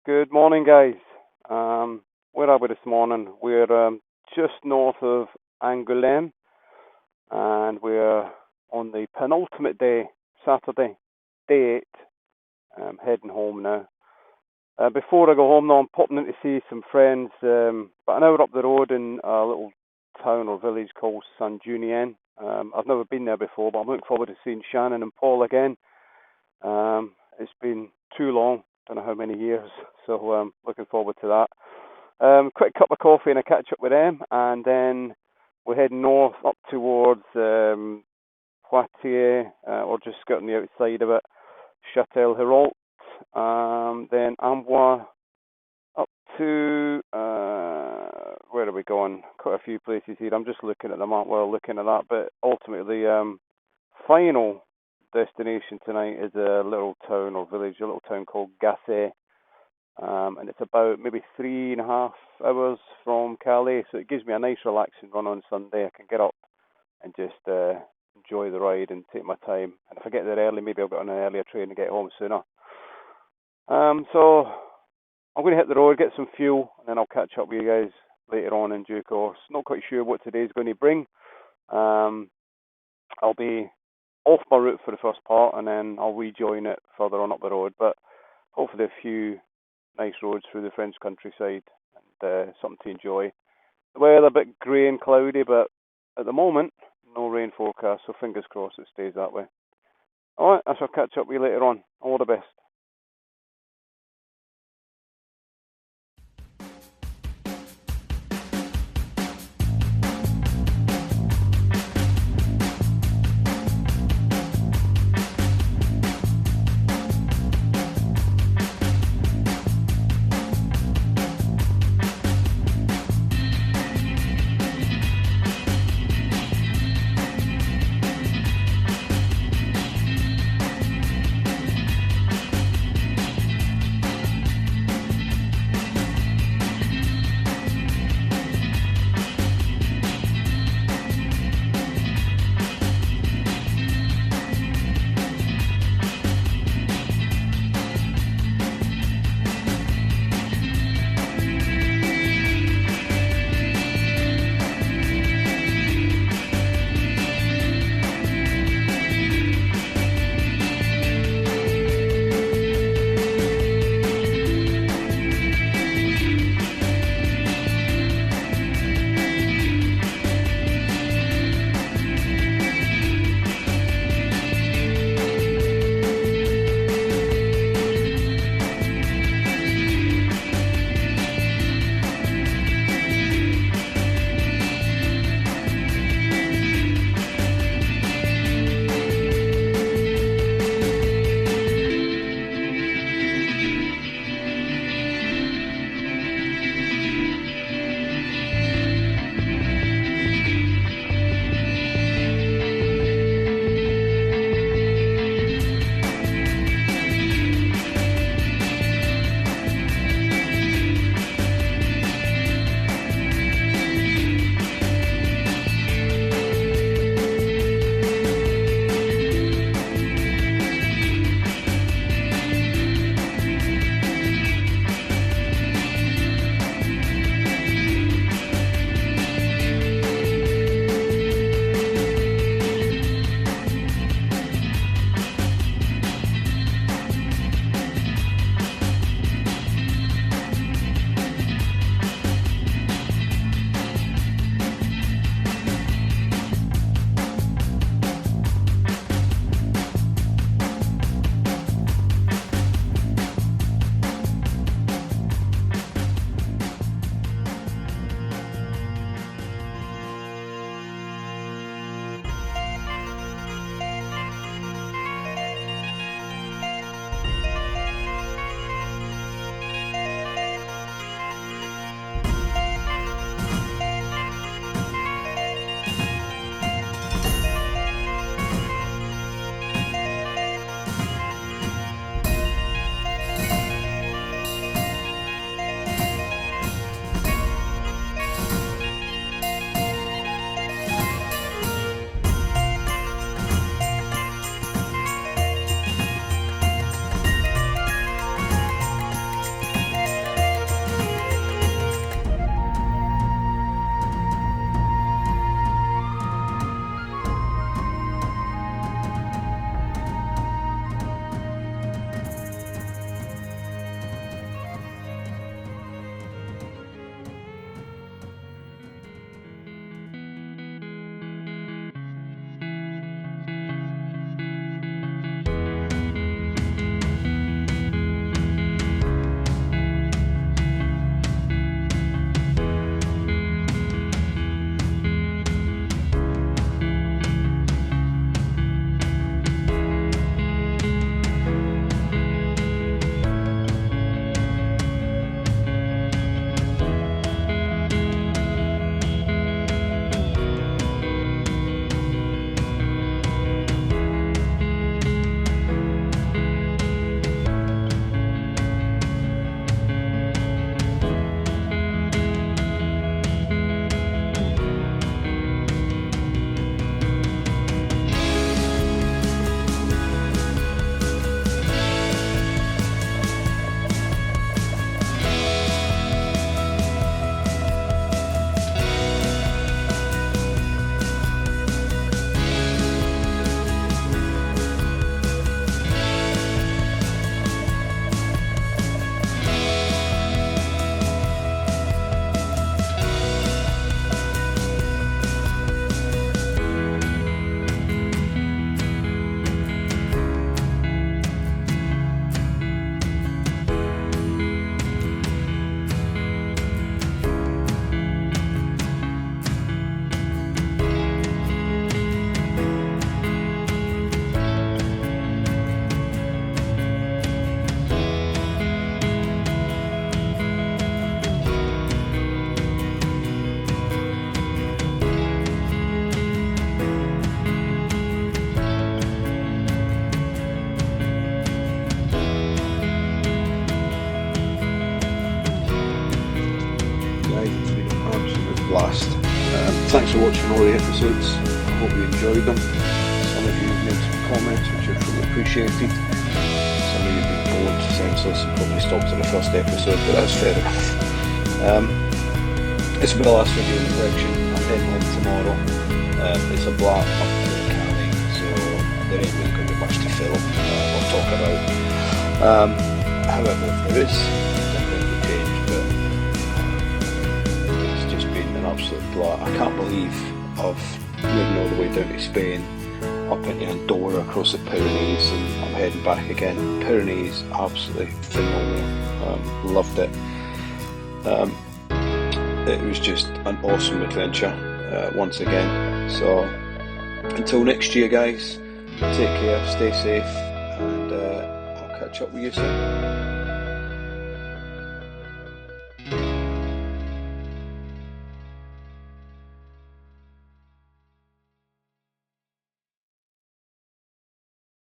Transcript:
Good morning, guys. Where are we this morning? We're just north of Angoulême, and we're on the penultimate day, Saturday, day 8. Heading home now. Before I go home, though, I'm popping in to see some friends, about an hour up the road in a little town or village called Saint Junien. I've never been there before, but I'm looking forward to seeing Shannon and Paul again. It's been too long, don't know how many years, so looking forward to that. Quick cup of coffee and a catch up with them, and then we're heading north up towards Poitiers, or just skirting the outside of it, Châtel-Hérault, then Amboise up to, where are we going? Quite a few places here. I'm just looking at the map while looking at that, but ultimately, final destination tonight is a little town or village, a little town called Gasset, and it's about maybe 3.5 hours from Calais, so it gives me a nice relaxing run on Sunday. I can get up and just enjoy the ride and take my time, and if I get there early, maybe I'll get on an earlier train and get home sooner. So I'm going to hit the road, get some fuel, and then I'll catch up with you guys later on in due course. Not quite sure what today's going to bring. I'll be off my route for the first part, and then I'll rejoin it further on up the road. But hopefully a few nice roads through the French countryside, and something to enjoy. The weather a bit grey and cloudy, but at the moment, no rain forecast, so fingers crossed it stays that way. Alright, I shall catch up with you later on. All the best. blast. Thanks for watching all the episodes. I hope you enjoyed them. Some of you made some comments which are truly appreciated. Some of you have been bored, senseless, and probably stopped at the first episode, but that's fair enough. This will be the last video in the collection. I'm heading home tomorrow. It's a black up to the Cali, so there ain't really going to be much to film or talk about. However, if there is, something will change, but it's just been an absolute blast. I can't believe I've ridden all the way down to Spain, up into Andorra, across the Pyrenees, and I'm heading back again. Pyrenees, absolutely phenomenal. Loved it. It was just an awesome adventure once again. So until next year, guys, take care, stay safe, and I'll catch up with you soon.